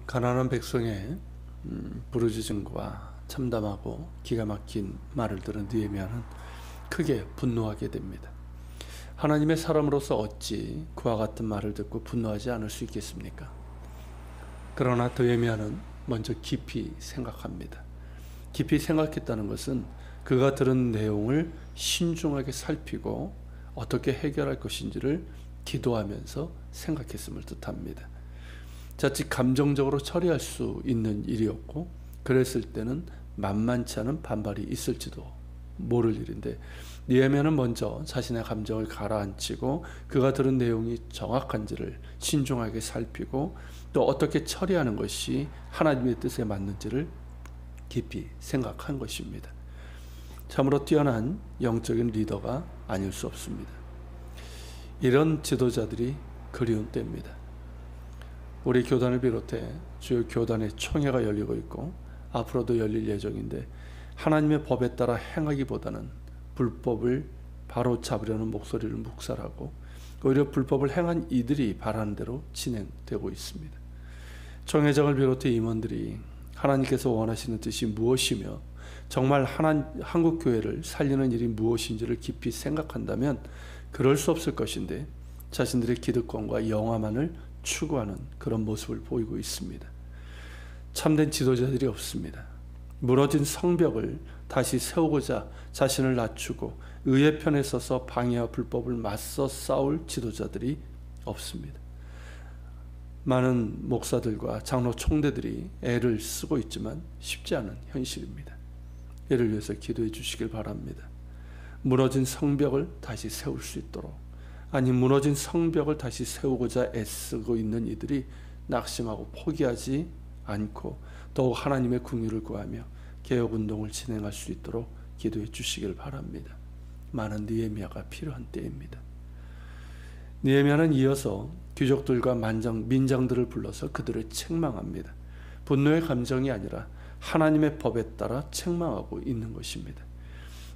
가난한 백성의 부르짖음과 참담하고 기가 막힌 말을 들은 느헤미야는 크게 분노하게 됩니다. 하나님의 사람으로서 어찌 그와 같은 말을 듣고 분노하지 않을 수 있겠습니까? 그러나 느헤미야는 먼저 깊이 생각합니다. 깊이 생각했다는 것은 그가 들은 내용을 신중하게 살피고 어떻게 해결할 것인지를 기도하면서 생각했음을 뜻합니다. 자칫 감정적으로 처리할 수 있는 일이었고, 그랬을 때는 만만치 않은 반발이 있을지도 모를 일인데, 느헤미야는 먼저 자신의 감정을 가라앉히고 그가 들은 내용이 정확한지를 신중하게 살피고 또 어떻게 처리하는 것이 하나님의 뜻에 맞는지를 깊이 생각한 것입니다. 참으로 뛰어난 영적인 리더가 아닐 수 없습니다. 이런 지도자들이 그리운 때입니다. 우리 교단을 비롯해 주요 교단의 총회가 열리고 있고 앞으로도 열릴 예정인데, 하나님의 법에 따라 행하기보다는 불법을 바로 잡으려는 목소리를 묵살하고 오히려 불법을 행한 이들이 바라는 대로 진행되고 있습니다. 총회장을 비롯해 임원들이 하나님께서 원하시는 뜻이 무엇이며 정말 한국교회를 살리는 일이 무엇인지를 깊이 생각한다면 그럴 수 없을 것인데, 자신들의 기득권과 영화만을 추구하는 그런 모습을 보이고 있습니다. 참된 지도자들이 없습니다. 무너진 성벽을 다시 세우고자 자신을 낮추고 의의 편에 서서 방해와 불법을 맞서 싸울 지도자들이 없습니다. 많은 목사들과 장로 총대들이 애를 쓰고 있지만 쉽지 않은 현실입니다. 이를 위해서 기도해 주시길 바랍니다. 무너진 성벽을 다시 세울 수 있도록, 아니 무너진 성벽을 다시 세우고자 애쓰고 있는 이들이 낙심하고 포기하지 않고 더욱 하나님의 긍휼을 구하며 개혁운동을 진행할 수 있도록 기도해 주시길 바랍니다. 많은 느헤미야가 필요한 때입니다. 느헤미야는 이어서 귀족들과 민장들을 불러서 그들을 책망합니다. 분노의 감정이 아니라 하나님의 법에 따라 책망하고 있는 것입니다.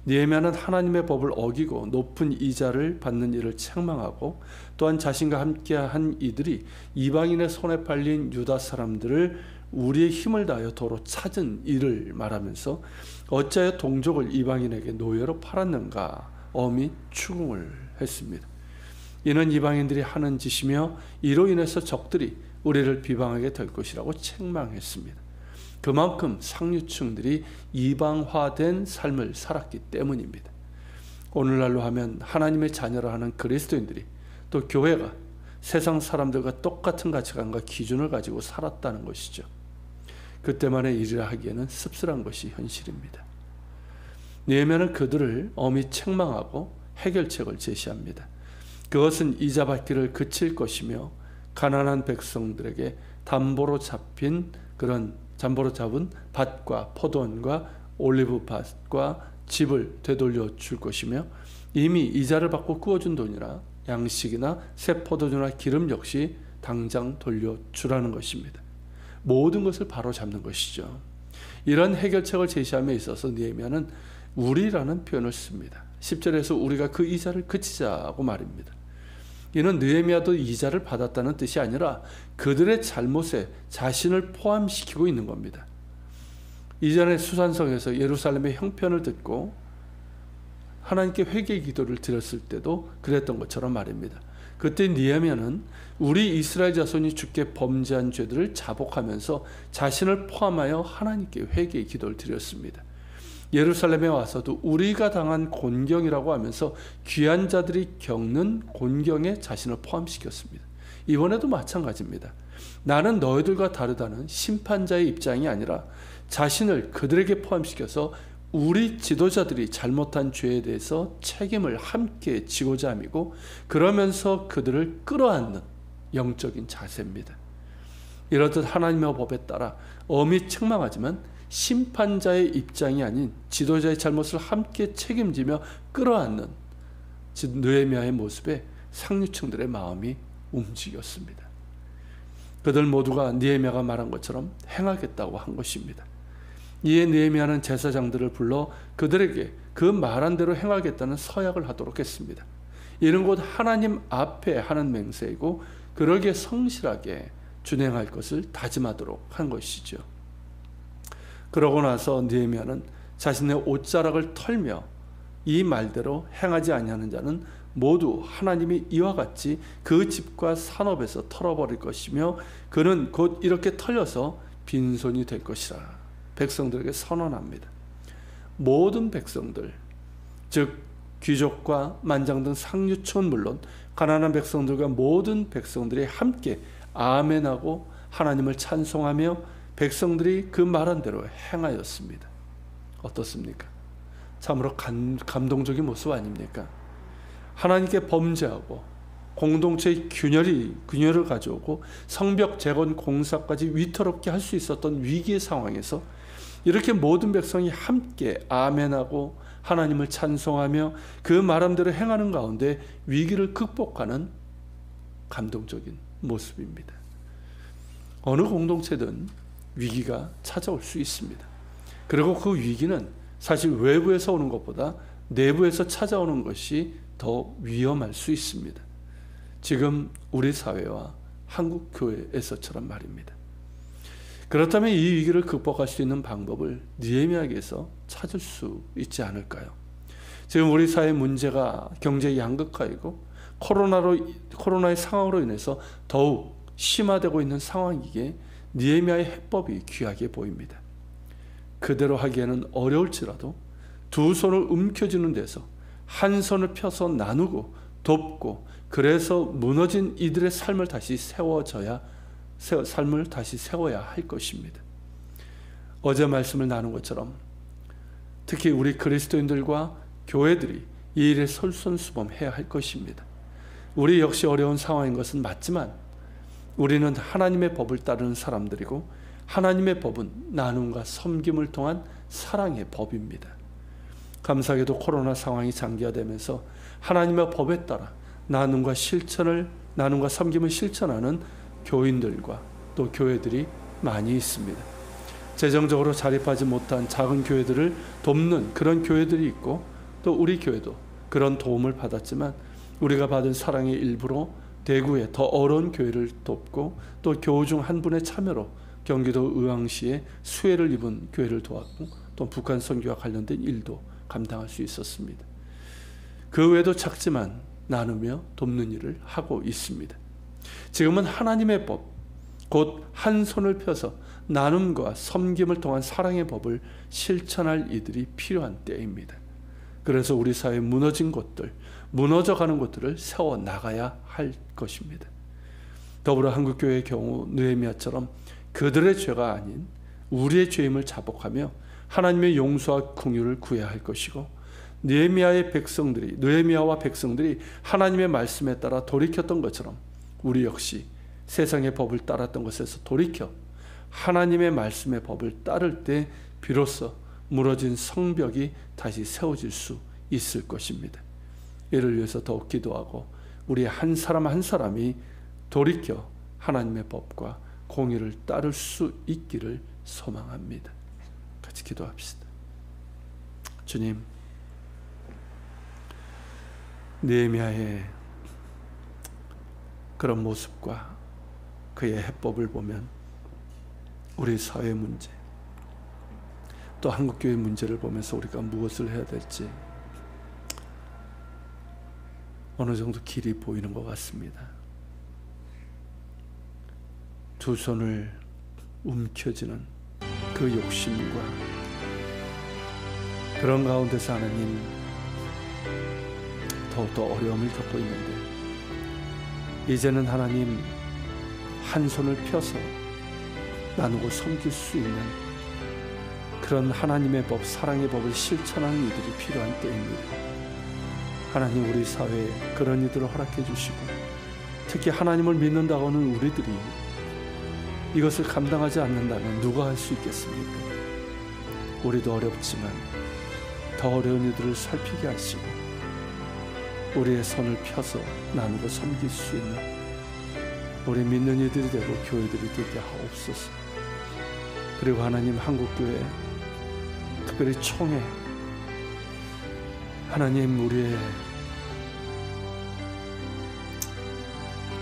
느헤미야는 하나님의 법을 어기고 높은 이자를 받는 이를 책망하고, 또한 자신과 함께한 이들이 이방인의 손에 팔린 유다 사람들을 우리의 힘을 다하여 도로 찾은 이를 말하면서 어찌하여 동족을 이방인에게 노예로 팔았는가 엄히 추궁을 했습니다. 이는 이방인들이 하는 짓이며 이로 인해서 적들이 우리를 비방하게 될 것이라고 책망했습니다. 그만큼 상류층들이 이방화된 삶을 살았기 때문입니다. 오늘날로 하면 하나님의 자녀라 하는 그리스도인들이, 또 교회가 세상 사람들과 똑같은 가치관과 기준을 가지고 살았다는 것이죠. 그때만의 일이라 하기에는 씁쓸한 것이 현실입니다. 느헤미야는 그들을 엄히 책망하고 해결책을 제시합니다. 그것은 이자 받기를 그칠 것이며 가난한 백성들에게 담보로 잡은 밭과 포도원과 올리브밭과 집을 되돌려 줄 것이며, 이미 이자를 받고 구워준 돈이나 양식이나 새 포도주나 기름 역시 당장 돌려주라는 것입니다. 모든 것을 바로 잡는 것이죠. 이런 해결책을 제시함에 있어서 느헤미야는 우리라는 표현을 씁니다. 10절에서 우리가 그 이자를 그치자고 말입니다. 이는 느헤미야도 이자를 받았다는 뜻이 아니라 그들의 잘못에 자신을 포함시키고 있는 겁니다. 이전에 수산성에서 예루살렘의 형편을 듣고 하나님께 회개 기도를 드렸을 때도 그랬던 것처럼 말입니다. 그때 느헤미야는 우리 이스라엘 자손이 주께 범죄한 죄들을 자복하면서 자신을 포함하여 하나님께 회개 기도를 드렸습니다. 예루살렘에 와서도 우리가 당한 곤경이라고 하면서 귀한 자들이 겪는 곤경에 자신을 포함시켰습니다. 이번에도 마찬가지입니다. 나는 너희들과 다르다는 심판자의 입장이 아니라 자신을 그들에게 포함시켜서 우리 지도자들이 잘못한 죄에 대해서 책임을 함께 지고자 함이고, 그러면서 그들을 끌어안는 영적인 자세입니다. 이렇듯 하나님의 법에 따라 엄히 책망하지만 심판자의 입장이 아닌 지도자의 잘못을 함께 책임지며 끌어안는 느헤미야의 모습에 상류층들의 마음이 움직였습니다. 그들 모두가 느헤미야가 말한 것처럼 행하겠다고 한 것입니다. 이에 느헤미야는 제사장들을 불러 그들에게 그 말한 대로 행하겠다는 서약을 하도록 했습니다. 이는 곧 하나님 앞에 하는 맹세이고, 그러기에 성실하게 준행할 것을 다짐하도록 한 것이죠. 그러고 나서 느헤미야는 자신의 옷자락을 털며 이 말대로 행하지 아니하는 자는 모두 하나님이 이와 같이 그 집과 산업에서 털어버릴 것이며 그는 곧 이렇게 털려서 빈손이 될 것이라 백성들에게 선언합니다. 모든 백성들, 즉 귀족과 만장 등 상류층은 물론 가난한 백성들과 모든 백성들이 함께 아멘하고 하나님을 찬송하며 백성들이 그 말한 대로 행하였습니다. 어떻습니까? 참으로 감동적인 모습 아닙니까? 하나님께 범죄하고 공동체의 균열을 가져오고 성벽 재건 공사까지 위태롭게 할 수 있었던 위기의 상황에서 이렇게 모든 백성이 함께 아멘하고 하나님을 찬송하며 그 말함대로 행하는 가운데 위기를 극복하는 감동적인 모습입니다. 어느 공동체든 위기가 찾아올 수 있습니다. 그리고 그 위기는 사실 외부에서 오는 것보다 내부에서 찾아오는 것이 더 위험할 수 있습니다. 지금 우리 사회와 한국 교회에서처럼 말입니다. 그렇다면 이 위기를 극복할 수 있는 방법을 느헤미야에게서 찾을 수 있지 않을까요? 지금 우리 사회 문제가 경제 양극화이고 코로나의 상황으로 인해서 더욱 심화되고 있는 상황이기에 느헤미야의 해법이 귀하게 보입니다. 그대로 하기에는 어려울지라도 두 손을 움켜쥐는 데서 한 손을 펴서 나누고 돕고 그래서 무너진 이들의 삶을 다시 세워야 할 것입니다. 어제 말씀을 나눈 것처럼 특히 우리 그리스도인들과 교회들이 이 일에 솔선수범해야 할 것입니다. 우리 역시 어려운 상황인 것은 맞지만 우리는 하나님의 법을 따르는 사람들이고 하나님의 법은 나눔과 섬김을 통한 사랑의 법입니다. 감사하게도 코로나 상황이 장기화되면서 하나님의 법에 따라 나눔과 섬김을 실천하는 교인들과 또 교회들이 많이 있습니다. 재정적으로 자립하지 못한 작은 교회들을 돕는 그런 교회들이 있고 또 우리 교회도 그런 도움을 받았지만 우리가 받은 사랑의 일부로 대구에 더 어려운 교회를 돕고 또 교우 중 한 분의 참여로 경기도 의왕시에 수해를 입은 교회를 도왔고 또 북한 선교와 관련된 일도 감당할 수 있었습니다. 그 외에도 작지만 나누며 돕는 일을 하고 있습니다. 지금은 하나님의 법, 곧 한 손을 펴서 나눔과 섬김을 통한 사랑의 법을 실천할 이들이 필요한 때입니다. 그래서 우리 사회 무너진 곳들, 무너져가는 곳들을 세워나가야 할 것입니다. 더불어 한국교회의 경우 느헤미야처럼 그들의 죄가 아닌 우리의 죄임을 자복하며 하나님의 용서와 긍휼을 구해야 할 것이고 느헤미야와 백성들이 하나님의 말씀에 따라 돌이켰던 것처럼 우리 역시 세상의 법을 따랐던 것에서 돌이켜 하나님의 말씀의 법을 따를 때 비로소 무너진 성벽이 다시 세워질 수 있을 것입니다. 이를 위해서 더욱 기도하고 우리 한 사람 한 사람이 돌이켜 하나님의 법과 공의를 따를 수 있기를 소망합니다. 같이 기도합시다. 주님, 느헤미야의 그런 모습과 그의 해법을 보면 우리 사회 문제 또 한국교회 문제를 보면서 우리가 무엇을 해야 될지 어느 정도 길이 보이는 것 같습니다. 두 손을 움켜쥐는 그 욕심과 그런 가운데서 하나님 더욱더 어려움을 겪고 있는데 이제는 하나님 한 손을 펴서 나누고 섬길 수 있는 그런 하나님의 법, 사랑의 법을 실천하는 이들이 필요한 때입니다. 하나님, 우리 사회에 그런 이들을 허락해 주시고 특히 하나님을 믿는다고 하는 우리들이 이것을 감당하지 않는다면 누가 할 수 있겠습니까? 우리도 어렵지만 더 어려운 이들을 살피게 하시고 우리의 손을 펴서 나누고 섬길 수 있는 우리 믿는 이들이 되고 교회들이 되게 하옵소서. 그리고 하나님, 한국교회 특별히 총회 하나님, 우리의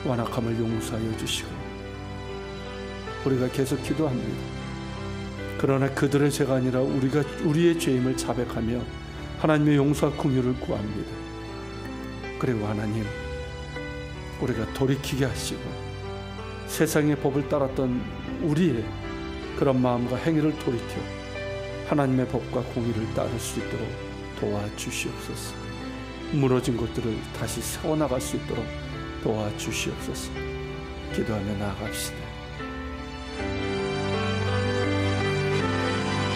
완악함을 용서하여 주시고 우리가 계속 기도합니다. 그러나 그들의 죄가 아니라 우리의 죄임을 자백하며 하나님의 용서와 긍휼을 구합니다. 그리고 하나님, 우리가 돌이키게 하시고 세상의 법을 따랐던 우리의 그런 마음과 행위를 돌이켜 하나님의 법과 공의를 따를 수 있도록 도와주시옵소서. 무너진 것들을 다시 세워나갈 수 있도록 도와주시옵소서. 기도하며 나아갑시다.